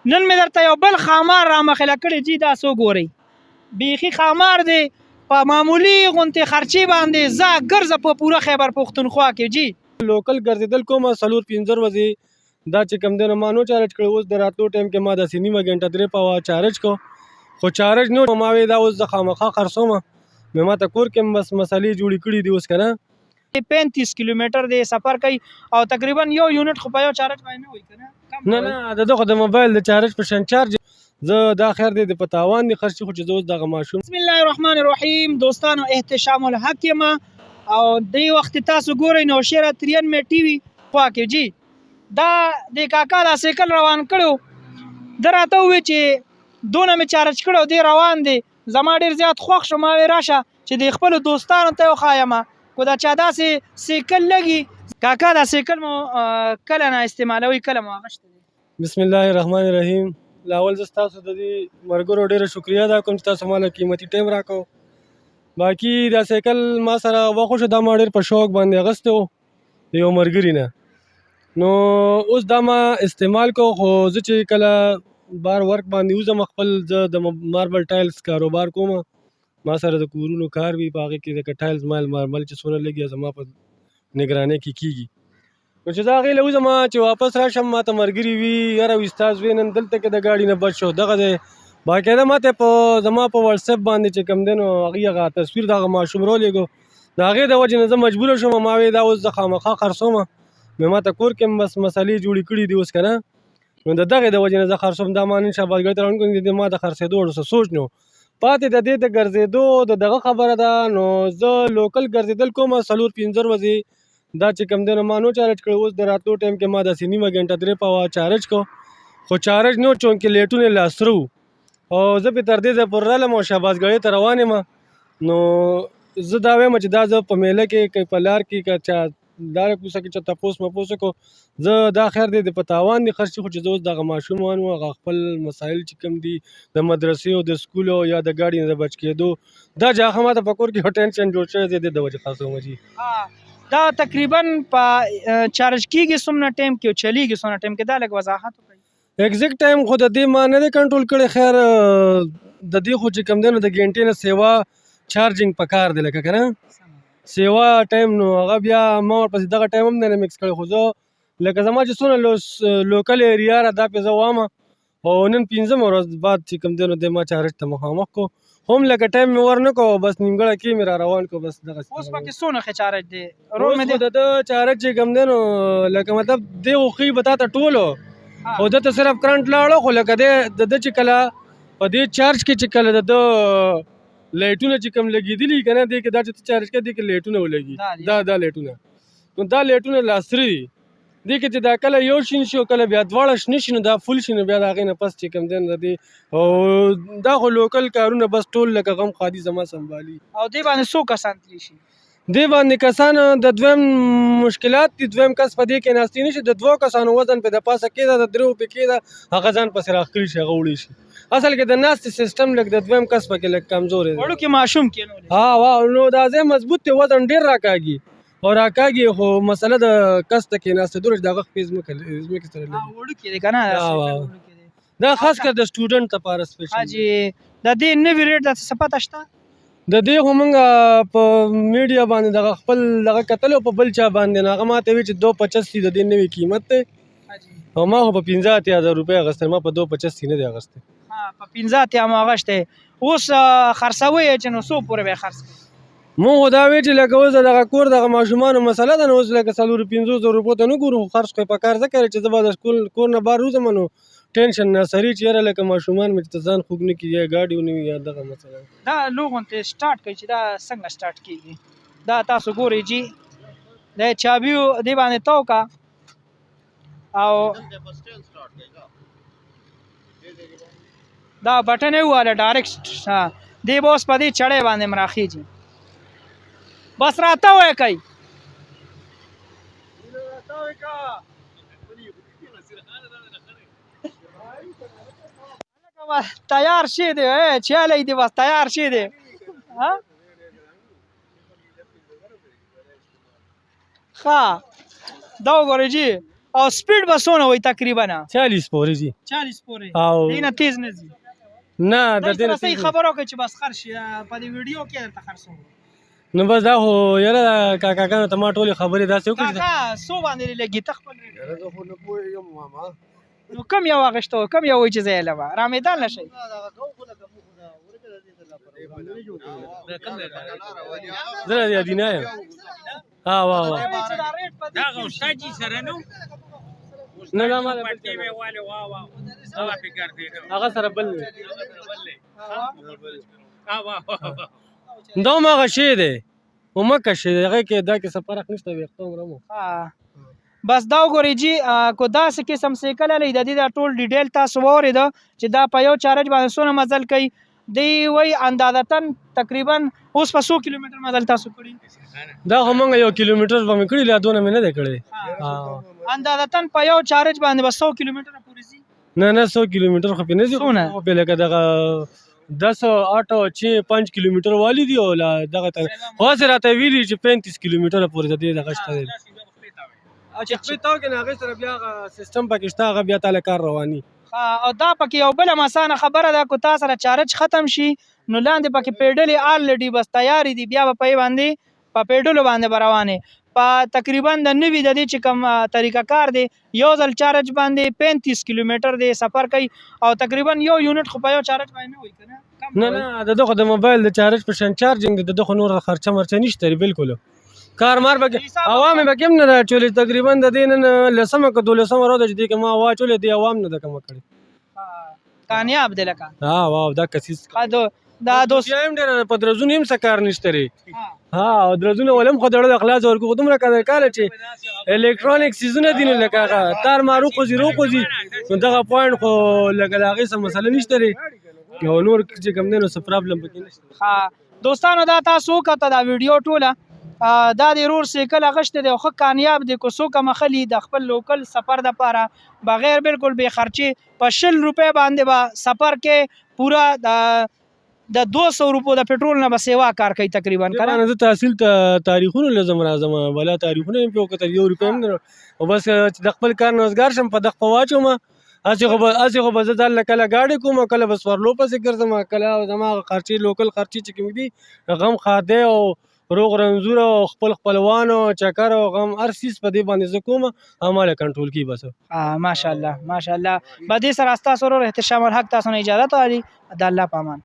نن مې درته یو بل خامار رامخېله کړی جي دا څو ګورئ بیخي خامار دی په معمولي غوندې خرچې باندې ځه ګرځه په پوره خیبر پښتونخوا کې جي لوکل ګرځېدل کومه 4-5 ورځې دا چې کوم دی نو ما نو چارج کړی. اوس د راتلو ټایم کې ما داسې نیمه ګنټه 3 پاوه چارج کو خو چارج نو ما وی دا اوس زه خامخا خرڅومه مې ما ته کور کې بس مسالې جوړې کړي دي اوس که نه 35 کیلومتر دی سفر کوي او تقریبا یو یونټ خو په یو چارج باندې نه وي که نه نه د دغه د موبایل د چارج په شان چارج زه دا خیر دی د په تاوان دي خرچې خو چې زه اوس دغه ماشوم. بسم الله الرحمن الرحیم دوستانو احتشام الحق یم او دې وخت تاسو ګورئ نوشیره 93 ټي وي خوا کې جي دا د کاکا دا سیکل روان کړو ده راته ووایي چې دونه مې چارج کړی دی روان دی زما ډېر زیات خوښ شو ما وی راشه چې د خپلو دوستانو ته وښایم خو دا چا داسې سیکل لګي کاکا دا سیکل مو کله نه استعمالوي کله مو اغشتی دی؟ بسم الله الرحمن الرحیم. لاول زه ستاسو د دې ملګرو ډېره شکریه ادا کوم چې تاسو ماله قیمتي ټایم راکړو. باقي دا سایکل ما سره وخوښه دا ما ډېر په شوق باندې اغوستی و د یو ملګري نه نو اوس دا ما استعمال کو خو زه چې کله بار ورک باندې وځم خپل زه د ماربل ټایلز کاروبار کوم ما سره د کورونو کار وي په هغې کې د ټایلز ماربل چې څونه لګي زما په نګرانۍ کې کېږي نو چې زه هغې له وځم چې واپس راشم ما ته ملګري وي یاره استاد وی نن دلته کې د ګاډي نه بچ شو دغه دی باقاعده ما ته په زما په واتساپ باندې چې کوم دی نو هغې هغه تصویر د هغه ماشوم راولېږو د هغې د وجې نه زه مجبوره شوم ما وی دا اوس زه خامخا خرڅومه مې ما ته کور کې بس مسالې جوړې کړي دي اوس که نه نو د دغې د وجې نه زه خرڅوم دا ما نن شهبازګۍ ته راوړونکی د ما د خرڅېدو ورڅه سوچ نو پاتې د دې د ګرځېدو د دغه خبره ده نو زه لوکل ګرځېدل کومه 4-5 ورځې دا چې کوم دی نو ما نو چارج کړی اوس د راتلو ټایم کې ما داسې نیمه ګنټه 3 پاوه چارج کو خو چارج نو چونکې لیټونه یې لا سره وو او زه پې تر دې ځایه پورې رالم او شهبازګۍ ته روان یم نو زه دا وایم چې دا زه په میله کې که په لار کې که چا لاره کوڅه کې چا تپوس مپوس وکړو زه دا خیر دی د په تاوان دي خرچې خو چې زه اوس دغه ماشومان وو هغه خپل مسایل چې کوم دي د مدرسې او د سکولو یا د ګاډي نه د بچ کېدو دا جاخه ماته په کور کې یو ټینشن جوړ شوی دی د وجې خرڅوم جي دا تقریبا په چارج کېږي څومره ټایم کې او چلیږي څومره ټایم کې دا لږ وضاحت وکړئ. ایگزیکټ ټایم خو د دې ما نه دی کنټرول کړی خیر د دې خو چې کوم دی نو د ګنټې نه سیوا چارجنګ پکار دی لکه که نه سیوا ټایم نو هغه بیا ما ورپسې دغه ټایم هم نه مکس کړی خو زه لکه زما چې څونه لوکل ایریا را دا پې زه وامه او نن 5مه ورځ بعد چې کوم دی نو دی ما چارج ته مخامخ کو هم لکه ټایم مې ورنه کو بس نیمګړه کې مې را روان کو بس دغه اوس پکې څونه ښه چارج دی روز مې د چارج چې کوم دی نو لکه مطلب دی خو ښي به تا ته ټولو خو ده ته صرف کرنټ لاړو خو لکه د ده چې کله په دې چارج کې چې کله د ده لایټونه چې کوم لګېدلي که نه دې کې دا چې ته چارج کوې دې کې لایټونه ولګي دا لایټونه نو دا لایټونه لا سره دي دې کې چې دا کله یو شین شي او کله بیا دواړه شنه شي نو دا فل شي نو بیا د هغې نه پس چې کوم دی نو د دې او دا خو لوکل کارونه بس ټول لکه غم خادي زما سنبالي او دې باندې څو کسان تللی شي دې باندې کسان د دویم مشکلات دي دویم کس په دې کې ناستې نه شي د 2 کسانو وزن پې د پاسه کېده د 3 پې کېده هغه ځان پسې راښکلي شي هغه وړي شي اصل کې د ناستې سیسټم لږ د دویم کس پکې لږ کمزوری دی وړوکې ماشوم کېنولی نو دا ځای مضبوط دی وزن ډېر راکاږي او راکاږي خو مسله د کس ته کېناستېدو چې د هغه خپې ځمکې سره لګي وړوکې دی که نه دا خاص کر د سټوډنټ لپاره سپیشل حاجي د دې نوي ریټ داسې څه پته شته د دې خو موږ په میډیا باندې دغه خپل دغه کتلو په بل چا باندې نو هغه ما ته وایي چې 285 د دې نوي قیمت دی او ما خو په 15,000 روپۍ اخیستی ما په 285 نه دی اخیستی په 15,000 مو اخیستی اوس خرڅوئ چې نو څو پورې به یې خرڅ کړئ مونږ خو دا وایي چې لکه اوس د دغه کور دغه ماشومانو مسله ده نو اوس لکه 4-5 روپو ته نه ګورو خو خرڅ خو یې پکار ځکه چې زه به د کور نه بهر وځم نو ټینشن نه سري چې یاره لکه ماشومان مې چې ځان خوږ نه کړي یا ګاډي ونه وي یا دغه مسله دا لوغونې سټارټ کوي چې دا څنګه سټارټ کېږي دا تاسو ګورئ جي د چابیو دې باندې تو کا او دا بټن یې وواله ډایرکټ دې به اوس په دې چړۍ باندې م راخېږي بس راته وایه کوي تیار شي دی چلی دی بس تیار شي دی ښه دا وګورئ جي او سپیډ به څونه وي تقریبا 40 پورې ځي 40 پورې او دینه تیز نه ځي نه د دا دې سره صحیح خبرو کوي چې بس خرڅ په دې ویډیو کې درته خرڅو نو بس دا خو یاره کاکاګانو ته ما ټولې خبرې داسې وکړې کاکا سو باندې لګي تخپل نو کم یو واغشتو کم یو وای چې زه لما را میدان نشي زه د ادینه یم ها واه واه دا غوښتاجي سره نو نه نه ما پټي مې والے واه واه هغه فکر دی هغه سره بل واه دا ماغه شی دی او مکه شی دی هغه کې دا کې څه فرق نشته ویښته مرمو بس دا وګورئ جی کو داسې قسم سیکل لري د دې دا ټول ډیټیل تاسو واورید چې دا په یو چارج باندې څونه مزل کوي دی وای اندازتن تقریبا اوس په 100 کیلومتر مزل تاسو کړی دا خو مونږ 1 کیلومتر به مې کړی لا دونه مې نه دی کړی اندازتن په یو چارج باندې به 100 کیلومتر پورې ځي نه نه 100 کیلومتر خو په نه ځي څونه؟ خو په لکه دغه 10 8 6 5 کیلومتر والی دی او دغه ته خو سره ته ویلی چې 35 کیلومتر پورې د دې دغه شته دی چې خپل تاو کې هغه سره بیا سیستم پاکستان هغه بیا تعالی کار رواني او دا پکې یو بل مسانه خبره ده کو تاسو سره چارج ختم شي نو لاندې پکې پیډلې آلریډي بس تیاری دي بیا په باندې په پیډلو باندې روانه په تقریبا د نوی د دې چې کوم طریقه کار دی یو ځل چارج باندې 35 کیلومتر دی سفر کوي او تقریبا یو یونټ خو په یو چارج باندې وای کنه نه نه دغه د موبایل د چارج په شان چارجینګ دغه نور خرچه مرچه نشته بالکل کار مار به عوام به کوم نه راچولې تقریبا د دین لسمه ک دولسمه ورځ دې کې ما واچولې دی عوام نه د کوم کړي کامیاب دی لکه واو دا کسیس دا دوست یم ډېر په درزونه هم سکار نشته ری او درزونه ولم خو دړه اخلاص ورکو دومره کار چې الکترونیک سیزونه دي نه لکه تار مارو خو زیرو خو زی دغه پوینټ خو لکه هغه سم مسله نشته ری یو نور چې کوم نه نو څه پرابلم پکې نشته دوستانو دا تاسو کته دا ویډیو ټوله دا د رور سیکل غشت دی خو کامیاب دی کو سو کم خلی د خپل لوکل سفر د پاره بغیر بالکل بے خرچي په 100 روپے باندې با سفر کې پورا د 200 روپو د پټرول نه به سیوا کار کوي تقریبا کنه زه تحصیل تاریخونه لازم راځم ولا تاریخونه په وخت یو روپے او بس د خپل کار نوزګار شم په دغه واچوم اسی خو به زه کله گاډي کوم کله بس ورلو پسې ګرځم کله زما خرچي لوکل خرچي چې کوم دي غم خاده او روغ رنځور او خپلوانو چکر او غم هر سیس په دې باندې زکوم عمله کنټرول کی بس ماشاءالله ماشاءالله بعد سره استا سره احتشام الحق تاسو نه اجازه ته علي د الله پامان